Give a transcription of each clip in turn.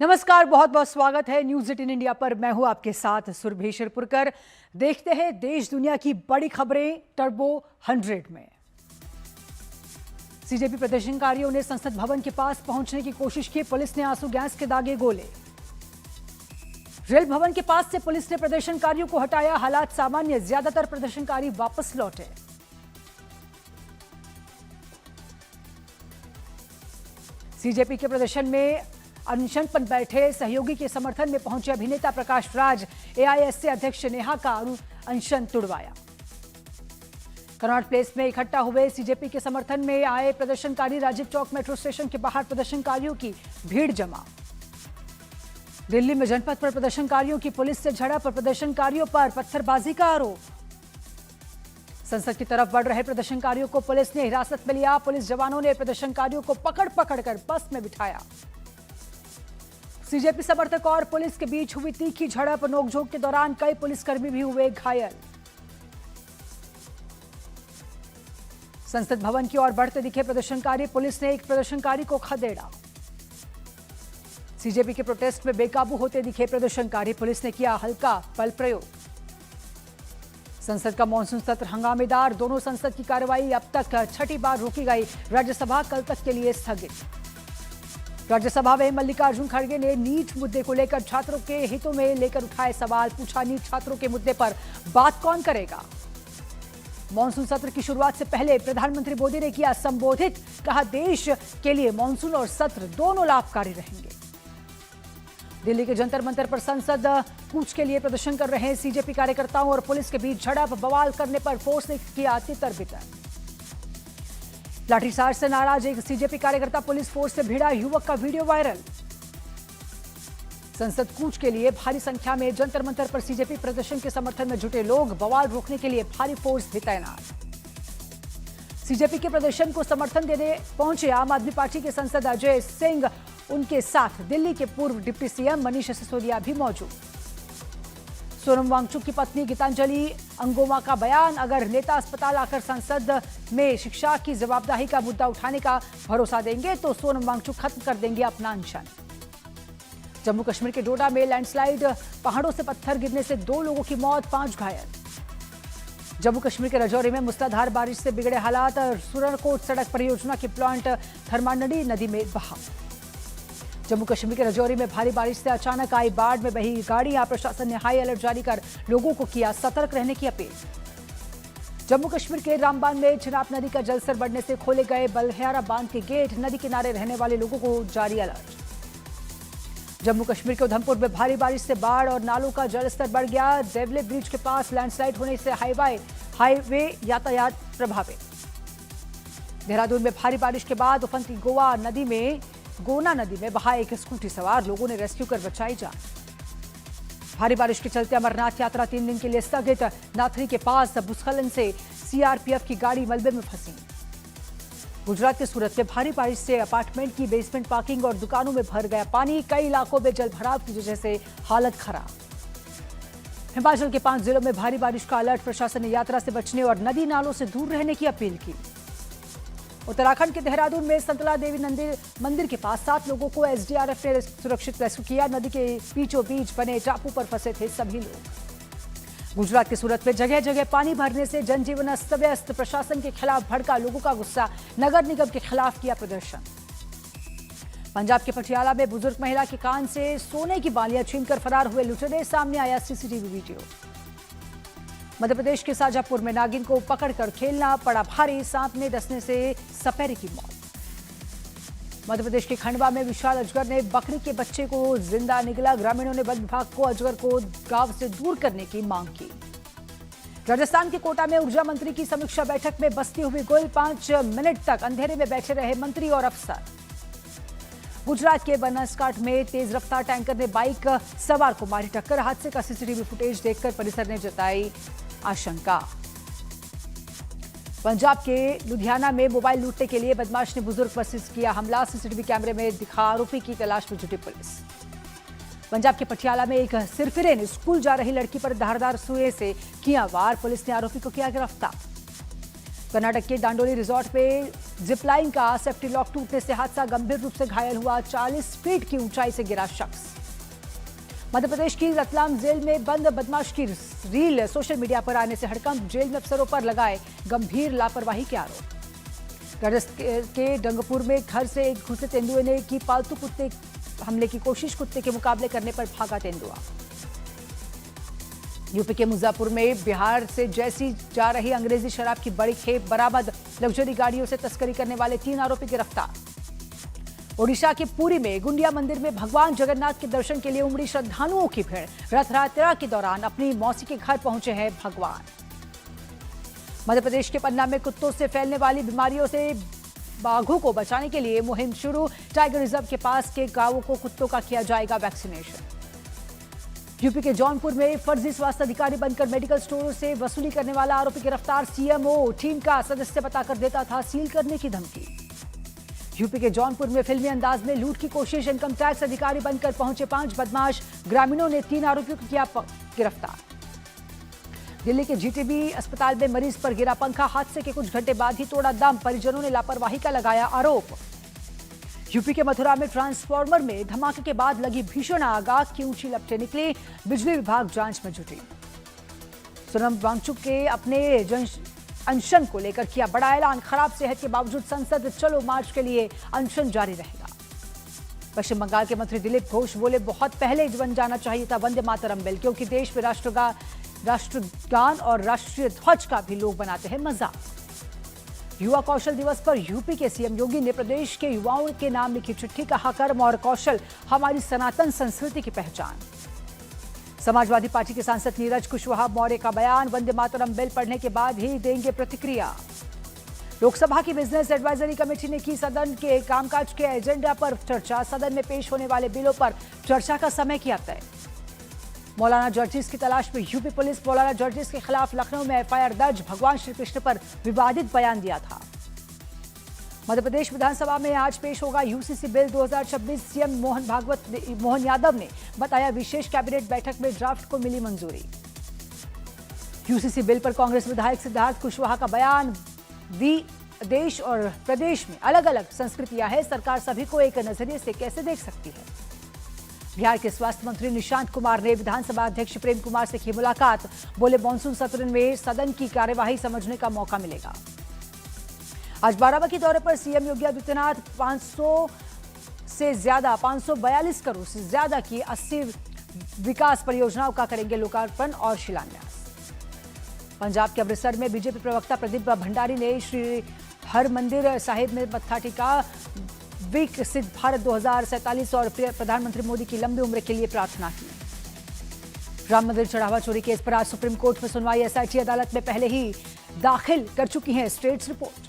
नमस्कार, बहुत बहुत स्वागत है न्यूज 18 इंडिया पर। मैं हूं आपके साथ सुरभि शिरपुरकर। देखते हैं देश दुनिया की बड़ी खबरें टर्बो 100 में। सीजेपी प्रदर्शनकारियों ने संसद भवन के पास पहुंचने की कोशिश की, पुलिस ने आंसू गैस के दागे गोले। रेल भवन के पास से पुलिस ने प्रदर्शनकारियों को हटाया, हालात सामान्य, ज्यादातर प्रदर्शनकारी वापस लौटे। सीजेपी के प्रदर्शन में अनशन पर बैठे सहयोगी के समर्थन में पहुंचे अभिनेता प्रकाश राज, एआईएससी अध्यक्ष नेहा का अनशन तुड़वाया। कनॉट प्लेस में इकट्ठा हुए सीजेपी के समर्थन में आए प्रदर्शनकारी, राजीव चौक मेट्रो स्टेशन के बाहर प्रदर्शनकारियों की भीड़ जमा। दिल्ली में जनपथ पर प्रदर्शनकारियों की पुलिस से झड़प, प्रदर्शनकारियों पर पत्थरबाजी का आरोप। संसद की तरफ बढ़ रहे प्रदर्शनकारियों को पुलिस ने हिरासत में लिया, पुलिस जवानों ने प्रदर्शनकारियों को पकड़ कर बस में बिठाया। सीजेपी समर्थक और पुलिस के बीच हुई तीखी झड़प, नोकझोंक के दौरान कई पुलिसकर्मी भी हुए घायल। संसद भवन की ओर बढ़ते दिखे प्रदर्शनकारी, पुलिस ने एक प्रदर्शनकारी को खदेड़ा। सीजेपी के प्रोटेस्ट में बेकाबू होते दिखे प्रदर्शनकारी, पुलिस ने किया हल्का बल प्रयोग। संसद का मॉनसून सत्र हंगामेदार, दोनों संसद की कार्रवाई अब तक छठी बार रोकी गई, राज्यसभा कल तक के लिए स्थगित। राज्यसभा में मल्लिकार्जुन खड़गे ने नीट मुद्दे को लेकर छात्रों के हितों में लेकर उठाए सवाल, पूछा नीट छात्रों के मुद्दे पर बात कौन करेगा। मॉनसून सत्र की शुरुआत से पहले प्रधानमंत्री मोदी ने किया संबोधित, कहा देश के लिए मॉनसून और सत्र दोनों लाभकारी रहेंगे। दिल्ली के जंतर मंतर पर संसद कूच के लिए प्रदर्शन कर रहे सीजेपी कार्यकर्ताओं और पुलिस के बीच झड़प, बवाल करने पर फोर्स ने किया तितर बितर। लाठीचार्ज से नाराज एक सीजेपी कार्यकर्ता पुलिस फोर्स से भिड़ा, युवक का वीडियो वायरल। संसद कूच के लिए भारी संख्या में जंतर मंतर पर सीजेपी प्रदर्शन के समर्थन में जुटे लोग, बवाल रोकने के लिए भारी फोर्स भी तैनात। सीजेपी के प्रदर्शन को समर्थन देने पहुंचे आम आदमी पार्टी के सांसद अजय सिंह, उनके साथ दिल्ली के पूर्व डिप्टी सीएम मनीष सिसोदिया भी मौजूद। सोनम वांगचुक की पत्नी गीतांजलि अंगोमा का बयान, अगर नेता अस्पताल आकर संसद में शिक्षा की जवाबदेही का मुद्दा उठाने का भरोसा देंगे तो सोनम वांगचुक खत्म कर देंगे अपना अनशन। जम्मू कश्मीर के डोडा में लैंडस्लाइड, पहाड़ों से पत्थर गिरने से 2 लोगों की मौत, 5 घायल। जम्मू कश्मीर के राजौरी में मूसलाधार बारिश से बिगड़े हालात, सुरनकोट सड़क परियोजना की प्लांट थरमानडी नदी में बहा। जम्मू कश्मीर के राजौरी में भारी बारिश से अचानक आई बाढ़ में बही गाड़ियां, प्रशासन ने हाई अलर्ट जारी कर लोगों को किया सतर्क रहने की अपील। जम्मू कश्मीर के रामबान में चिनाब नदी का जलस्तर बढ़ने से खोले गए बलहेरा बांध के गेट, नदी किनारे रहने वाले लोगों को जारी अलर्ट। जम्मू कश्मीर के उधमपुर में भारी बारिश से बाढ़ और नालों का जलस्तर बढ़ गया, देवले ब्रिज के पास लैंडस्लाइड होने से हाईवे यातायात प्रभावित। देहरादून में भारी बारिश के बाद उफनती गोना नदी में बहा एक स्कूटी सवार, लोगों ने रेस्क्यू कर बचाई जान। भारी बारिश के चलते अमरनाथ यात्रा 3 दिन के लिए स्थगित, नाथरी के पास भूस्खलन से सीआरपीएफ की गाड़ी मलबे में फंसी। गुजरात के सूरत में भारी बारिश से अपार्टमेंट की बेसमेंट पार्किंग और दुकानों में भर गया पानी, कई इलाकों में जल भराव की वजह से हालत खराब। हिमाचल के 5 जिलों में भारी बारिश का अलर्ट, प्रशासन ने यात्रा से बचने और नदी नालों से दूर रहने की अपील की। उत्तराखंड के देहरादून में संतला देवी मंदिर के पास 7 लोगों को एसडीआरएफ ने सुरक्षित रेस्क्यू किया, नदी के बीचों बीच बने टापू पर फंसे थे सभी लोग। गुजरात के सूरत में जगह जगह पानी भरने से जनजीवन अस्त व्यस्त, प्रशासन के खिलाफ भड़का लोगों का गुस्सा, नगर निगम के खिलाफ किया प्रदर्शन। पंजाब के पटियाला में बुजुर्ग महिला के कान से सोने की बालियां छीनकर फरार हुए लुटेरे, सामने आया सीसीटीवी वीडियो। मध्य प्रदेश के शाजापुर में नागिन को पकड़कर खेलना पड़ा भारी, सांप ने डसने से सपेरे की मौत। मध्य प्रदेश के खंडवा में विशाल अजगर ने बकरी के बच्चे को जिंदा निगला, ग्रामीणों ने वन विभाग को अजगर को गांव से दूर करने की मांग की। राजस्थान के कोटा में ऊर्जा मंत्री की समीक्षा बैठक में बसती हुई गुल, 5 मिनट तक अंधेरे में बैठे रहे मंत्री और अफसर। गुजरात के बनासकांठा में तेज रफ्तार टैंकर ने बाइक सवार को मारी टक्कर, हादसे का सीसीटीवी फुटेज देखकर परिसर ने जताई आशंका। पंजाब के लुधियाना में मोबाइल लूटने के लिए बदमाश ने बुजुर्ग पर किया हमला, सीसीटीवी कैमरे में दिखा आरोपी की तलाश में जुटी पुलिस। पंजाब के पटियाला में एक सिरफिरे ने स्कूल जा रही लड़की पर धारदार सुए से किया वार, पुलिस ने आरोपी को किया गिरफ्तार। कर्नाटक के डांडोली रिजॉर्ट पे जिपलाइन का सेफ्टी लॉक टूटने से हादसा, गंभीर रूप से घायल हुआ, 40 फीट की ऊंचाई से गिरा शख्स। मध्य प्रदेश की रतलाम जेल में बंद बदमाश की रील सोशल मीडिया पर आने से हड़कंप, जेल में अफसरों पर लगाए गंभीर लापरवाही के आरोप। राजस्थान के डंगपुर में घर से एक घुसे तेंदुए ने की पालतू कुत्ते हमले की कोशिश, कुत्ते के मुकाबले करने पर भागा तेंदुआ। यूपी के मुजफ्फरपुर में बिहार से जैसी जा रही अंग्रेजी शराब की बड़ी खेप बरामद, लग्जरी गाड़ियों से तस्करी करने वाले 3 आरोपी गिरफ्तार। ओडिशा के पुरी में गुंडिया मंदिर में भगवान जगन्नाथ के दर्शन के लिए उमड़ी श्रद्धालुओं की भीड़, रथ यात्रा के दौरान अपनी मौसी के घर पहुंचे हैं भगवान। मध्य प्रदेश के पन्ना में कुत्तों से फैलने वाली बीमारियों से बाघों को बचाने के लिए मुहिम शुरू, टाइगर रिजर्व के पास के गांवों को कुत्तों का किया जाएगा वैक्सीनेशन। यूपी के जौनपुर में फर्जी स्वास्थ्य अधिकारी बनकर मेडिकल स्टोरों से वसूली करने वाला आरोपी गिरफ्तार, सीएमओ टीम का सदस्य बताकर देता था सील करने की धमकी। यूपी के जौनपुर में फिल्मी अंदाज में लूट की कोशिश, इनकम टैक्स अधिकारी बनकर पहुंचे 5 बदमाश, ग्रामीणों ने 3 आरोपियों को किया गिरफ्तार। दिल्ली के जीटीबी अस्पताल में मरीज पर गिरा पंखा, हादसे के कुछ घंटे बाद ही तोड़ा दम, परिजनों ने लापरवाही का लगाया आरोप। यूपी के मथुरा में ट्रांसफार्मर में धमाके के बाद लगी भीषण आग, आग की ऊंची लपटें निकली, बिजली विभाग जांच में जुटी। सोनम वांगचुक के अपने अनशन को लेकर किया बड़ा ऐलान, खराब सेहत के बावजूद संसद चलो मार्च के लिए अनशन जारी रहेगा। पश्चिम बंगाल के मंत्री दिलीप घोष बोले, बहुत पहले बन जाना चाहिए था वंदे मातरम बिल, क्योंकि देश में राष्ट्रगान और राष्ट्रीय ध्वज का भी लोग बनाते हैं मजाक। युवा कौशल दिवस पर यूपी के सीएम योगी ने प्रदेश के युवाओं के नाम लिखी चिट्ठी, कहा कर्म और कौशल हमारी सनातन संस्कृति की पहचान। समाजवादी पार्टी के सांसद नीरज कुशवाहा मौर्य का बयान, वंदे मातरम बिल पढ़ने के बाद ही देंगे प्रतिक्रिया। लोकसभा की बिजनेस एडवाइजरी कमेटी ने की सदन के कामकाज के एजेंडा पर चर्चा, सदन में पेश होने वाले बिलों पर चर्चा का समय किया तय। मौलाना जर्जिस की तलाश में यूपी पुलिस, मौलाना जर्जिस के खिलाफ लखनऊ में एफआईआर दर्ज, भगवान श्री कृष्ण पर विवादित बयान दिया था। मध्य प्रदेश विधानसभा में आज पेश होगा UCC bill 2026, CM Mohan Yadav ने बताया विशेष कैबिनेट बैठक में ड्राफ्ट को मिली मंजूरी। यूसीसी बिल पर कांग्रेस विधायक सिद्धार्थ कुशवाहा का बयान, देश और प्रदेश में अलग अलग संस्कृतियां हैं, सरकार सभी को एक नजरिए से कैसे देख सकती है। बिहार के स्वास्थ्य मंत्री निशांत कुमार ने विधानसभा अध्यक्ष प्रेम कुमार से की मुलाकात, बोले मानसून सत्र में सदन की कार्यवाही समझने का मौका मिलेगा। आज बाराबंकी दौरे पर सीएम योगी आदित्यनाथ 542 करोड़ से ज्यादा की 80 विकास परियोजनाओं का करेंगे लोकार्पण और शिलान्यास। पंजाब के अमृतसर में बीजेपी प्रवक्ता प्रदीप भंडारी ने श्री हरमंदिर साहिब में मत्था टेका, विकसित भारत 2047 और प्रधानमंत्री मोदी की लंबी उम्र के लिए प्रार्थना की। राम मंदिर चढ़ावा चोरी केस पर आज सुप्रीम कोर्ट में सुनवाई, एसआईटी अदालत में पहले ही दाखिल कर चुकी है स्टेट्स रिपोर्ट।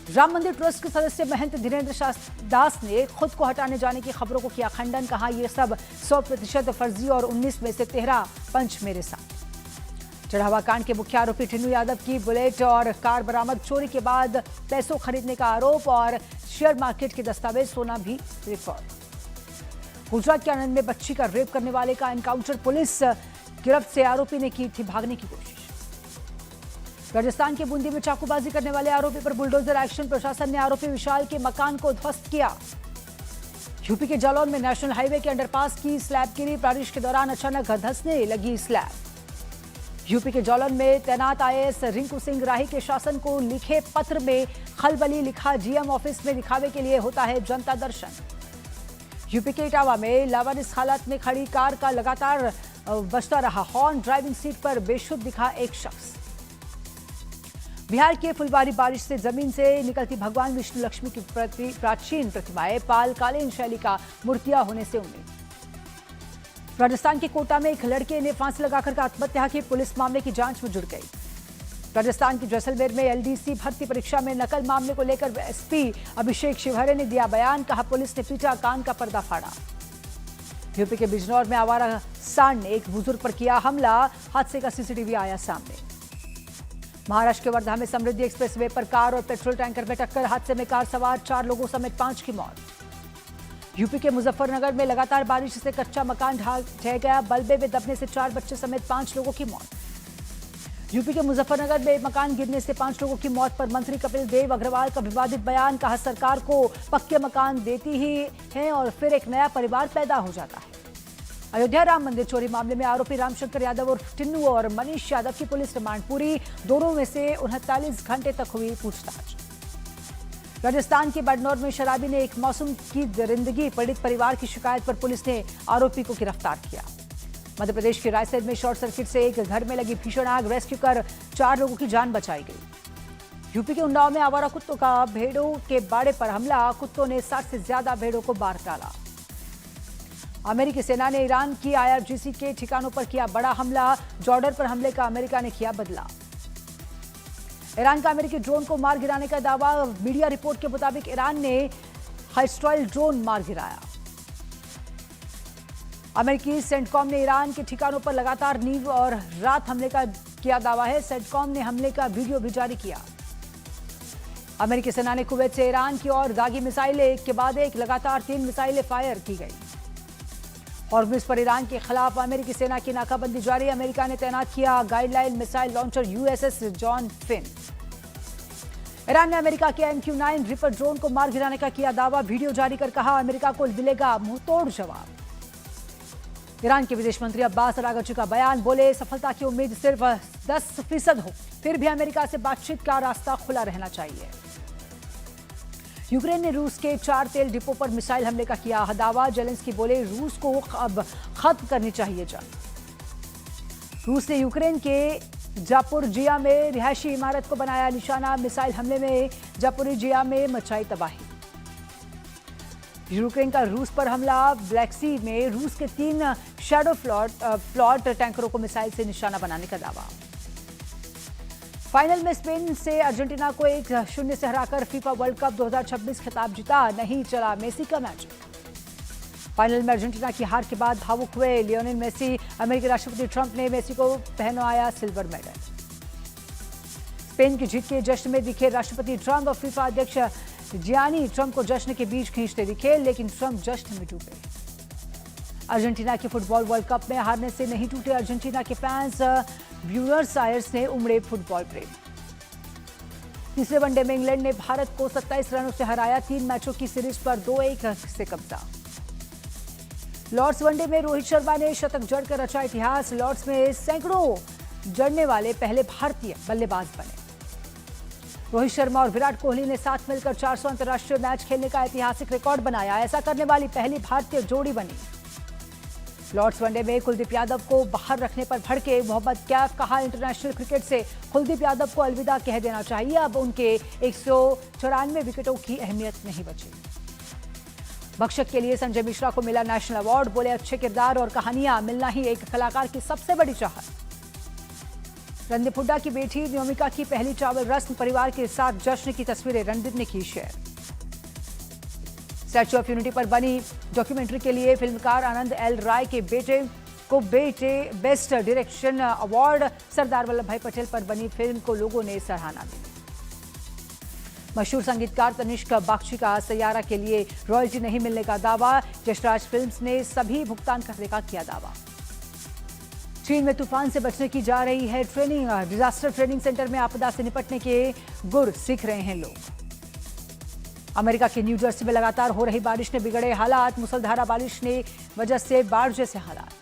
राम मंदिर ट्रस्ट के सदस्य महंत धीरेन्द्र दास ने खुद को हटाने जाने की खबरों को किया खंडन, कहा यह सब 100% फर्जी और 19 में से 13 पंच मेरे साथ। चढ़ावा कांड के मुख्य आरोपी टिन्नू यादव की बुलेट और कार बरामद, चोरी के बाद पैसों खरीदने का आरोप और शेयर मार्केट के दस्तावेज सोना भी रिकॉर्ड। गुजरात के आनंद में बच्ची का रेप करने वाले का एनकाउंटर, पुलिस गिरफ्त से आरोपी ने की थी भागने की कोशिश। राजस्थान के बूंदी में चाकूबाजी करने वाले आरोपी पर बुलडोजर एक्शन, प्रशासन ने आरोपी विशाल के मकान को ध्वस्त किया। यूपी के जालौन में नेशनल हाईवे के अंडरपास की स्लैब गिरी, बारिश के दौरान अचानक धंसने लगी स्लैब। यूपी के जालौन में तैनात आईएएस रिंकू सिंह राही के शासन को लिखे पत्र में खलबली लिखा, जीएम ऑफिस में दिखावे के लिए होता है जनता दर्शन। यूपी के इटावा में लावारिस हालत में खड़ी कार का लगातार बजता रहा हॉर्न, ड्राइविंग सीट पर बेशुद्ध दिखा एक शख्स। बिहार के फुलबारी बारिश से जमीन से निकलती भगवान विष्णु लक्ष्मी की प्राचीन प्रतिमाएं, पालकालीन शैली का मूर्तियां होने से उम्मीद। राजस्थान के कोटा में एक लड़के ने फांसी लगाकर आत्महत्या की, पुलिस मामले की जांच में जुट गई। राजस्थान के जैसलमेर में एलडीसी भर्ती परीक्षा में नकल मामले को लेकर एसपी अभिषेक शिवहरे ने दिया बयान, कहा पुलिस ने पीटा, कान का पर्दा फाड़ा। यूपी के बिजनौर में आवारा सांड ने एक बुजुर्ग पर किया हमला, हादसे का सीसीटीवी आया सामने। महाराष्ट्र के वर्धा में समृद्धि एक्सप्रेस वे पर कार और पेट्रोल टैंकर में टक्कर, हादसे में कार सवार 4 लोगों समेत 5 की मौत। यूपी के मुजफ्फरनगर में लगातार बारिश से कच्चा मकान ढह गया, बल्बे में दबने से 4 बच्चे समेत 5 लोगों की मौत। यूपी के मुजफ्फरनगर में मकान गिरने से 5 लोगों की मौत पर मंत्री कपिल देव अग्रवाल का विवादित बयान। कहा, सरकार को पक्के मकान देती ही है और फिर एक नया परिवार पैदा हो जाता है। अयोध्या राम मंदिर चोरी मामले में आरोपी रामशंकर यादव उर्फ टिन्नू और मनीष यादव की पुलिस रिमांड पूरी। दोनों में से 39 घंटे तक हुई पूछताछ। राजस्थान के बड़नौर में शराबी ने एक मासूम की दरिंदगी, पीड़ित परिवार की शिकायत पर पुलिस ने आरोपी को गिरफ्तार किया। मध्य प्रदेश के रायसेन में शॉर्ट सर्किट से एक घर में लगी भीषण आग, रेस्क्यू कर 4 लोगों की जान बचाई गई। यूपी के उन्नाव में आवारा कुत्तों का भेड़ों के बाड़े पर हमला, कुत्तों ने 60 से ज्यादा भेड़ों को मार डाला। अमेरिकी सेना ने ईरान की IRGC के ठिकानों पर किया बड़ा हमला, जॉर्डन पर हमले का अमेरिका ने किया बदला। ईरान का अमेरिकी ड्रोन को मार गिराने का दावा, मीडिया रिपोर्ट के मुताबिक ईरान ने हाइस्ट्रॉयल ड्रोन मार गिराया। अमेरिकी सेंटकॉम ने ईरान के ठिकानों पर लगातार नींव और रात हमले का किया दावा है। सेंटकॉम ने हमले का वीडियो भी जारी किया। अमेरिकी सेना ने कुवैत से ईरान की ओर दागी मिसाइलें, एक के बाद एक लगातार 3 मिसाइलें फायर की गई। हॉर्मुज़ पर ईरान के खिलाफ अमेरिकी सेना की नाकाबंदी जारी। अमेरिका ने तैनात किया guideline missile launcher USS John Finn. Iran ने अमेरिका के MQ-9 रिपर ड्रोन को मार गिराने का किया दावा, वीडियो जारी कर कहा, अमेरिका को मिलेगा मुंहतोड़ जवाब। ईरान के विदेश मंत्री अब्बास अरागची का बयान, बोले सफलता की उम्मीद सिर्फ 10% हो, फिर भी अमेरिका से बातचीत का रास्ता खुला रहना चाहिए। यूक्रेन ने रूस के 4 तेल डिपो पर मिसाइल हमले का किया दावा। जेलेंस्की बोले, रूस को अब खत्म करनी चाहिए जंग। रूस ने यूक्रेन के जापोरिजिया में रिहायशी इमारत को बनाया निशाना, मिसाइल हमले में जापोरिजिया में मचाई तबाही। यूक्रेन का रूस पर हमला, ब्लैक सी में रूस के 3 शैडो फ्लॉट टैंकरों को मिसाइल से निशाना बनाने का दावा। फाइनल में स्पेन से अर्जेंटीना को 1-0 से हराकर फीफा वर्ल्ड कप 2026 खिताब जीता, नहीं चला मेसी का मैच। फाइनल में अर्जेंटीना की हार के बाद भावुक हुए लियोनेल मेसी। अमेरिकी राष्ट्रपति ट्रंप ने मेसी को पहनाया सिल्वर मेडल। स्पेन की जीत के जश्न में दिखे राष्ट्रपति ट्रंप और फीफा अध्यक्ष जियानी ट्रंप को जश्न के बीच खींचते दिखे, लेकिन ट्रंप जश्न में डूबे। अर्जेंटीना के फुटबॉल वर्ल्ड कप में हारने से नहीं टूटे अर्जेंटीना के फैंस, ब्यूनस आयर्स ने उमड़े फुटबॉल प्रेम। तीसरे वनडे में इंग्लैंड ने भारत को 27 रनों से हराया, 3 मैचों की सीरीज पर 2-1 से कब्जा। लॉर्ड्स वनडे में रोहित शर्मा ने शतक जड़कर रचा इतिहास, लॉर्ड्स में सैकड़ों जड़ने वाले पहले भारतीय बल्लेबाज बने। रोहित शर्मा और विराट कोहली ने साथ मिलकर 400 अंतर्राष्ट्रीय मैच खेलने का ऐतिहासिक रिकॉर्ड बनाया, ऐसा करने वाली पहली भारतीय जोड़ी बनी। लॉर्ड्स वनडे में कुलदीप यादव को बाहर रखने पर भड़के मोहम्मद कैफ, कहा इंटरनेशनल क्रिकेट से कुलदीप यादव को अलविदा कह देना चाहिए, अब उनके 194 विकेटों की अहमियत नहीं बची। भक्षक के लिए संजय मिश्रा को मिला नेशनल अवार्ड, बोले अच्छे किरदार और कहानियां मिलना ही एक कलाकार की सबसे बड़ी चाहत। रणदीप हुड्डा की बेटी न्योमिका की पहली ट्रैवल रस्म, परिवार के साथ जश्न की तस्वीरें रणदीप ने की शेयर। स्टैच्यू ऑफ यूनिटी पर बनी डॉक्यूमेंट्री के लिए फिल्मकार आनंद एल राय के बेटे को best direction award. Sardar Vallabh भाई पटेल पर बनी फिल्म को लोगों ने सराहना दी। मशहूर संगीतकार तनिष्क बागची का सैयारा के लिए रॉयल्टी नहीं मिलने का दावा, यशराज फिल्म्स ने सभी भुगतान करने का किया दावा। चीन में तूफान से बचने की जा रही है ट्रेनिंग, डिजास्टर ट्रेनिंग सेंटर में आपदा से निपटने के गुर सीख रहे हैं लोग। अमेरिका के न्यू जर्सी में लगातार हो रही बारिश ने बिगड़े हालात, मुसलधारा बारिश ने वजह से बाढ़ जैसे हालात।